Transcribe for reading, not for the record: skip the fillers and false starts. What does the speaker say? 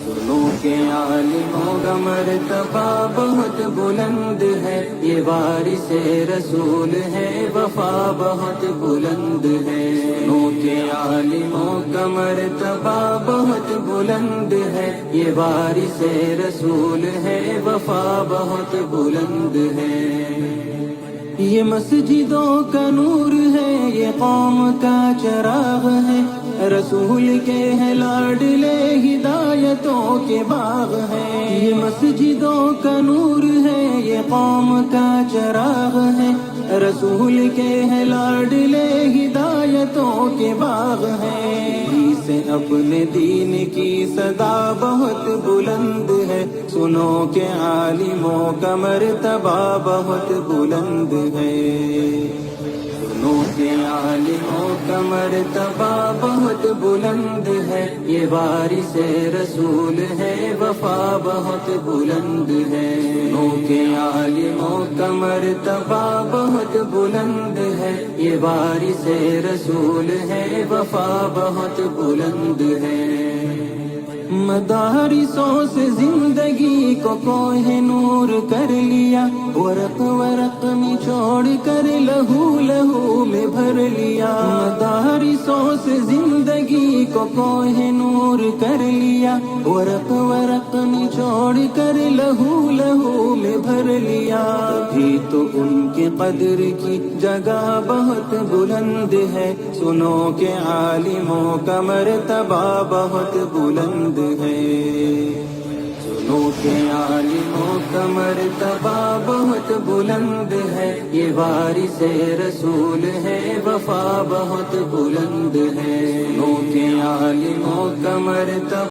سنو کہ عالموں کا مرتبہ بہت بلند ہے، یہ وارث رسول ہے، وفا بہت بلند ہے۔ سنو کہ عالموں کا مرتبہ بہت بلند ہے، یہ وارث رسول ہے، وفا بہت بلند ہے۔ یہ مسجدوں کا نور ہے، یہ قوم کا چراغ ہے، رسول کے ہے لاڈلے ہدایتوں کے باغ ہے۔ یہ مسجدوں کا نور ہے، یہ قوم کا چراغ ہے، رسول کے ہے لاڈلے ہدایتوں کے باغ ہے۔ سے اپنے دین کی صدا بہت بلند ہے، سنو کہ عالموں کا مرتبہ بہت بلند ہے۔ سنو کہ عالموں کا مرتبہ بہت بلند ہے، یہ وارث رسول ہے، وفا بہت بلند ہے۔ سنو کہ عالموں کا مرتبہ بہت بلند ہے، یہ وارث رسول ہے، وفا بہت بلند ہے۔ مدارسوں سے زندگی کو کوہ نور کر لیا، ورق ورق نچوڑ کر لہو لہو میں بھر لیا۔ مدارسوں سے زندگی کو کوہ نور کر لیا، ورق ورق نچوڑ کر لہو لہو میں بھر لیا۔ تبھی تو ان کی قدر کی جگہ بہت بلند ہے، سنو کہ عالموں کا مرتبہ بہت بلند ہے۔ سنو کہ عالموں کا مرتبہ بہت بلند ہے، یہ وارث رسول ہے، وفا بہت بلند ہے۔ سنو کہ عالموں کا مرتبہ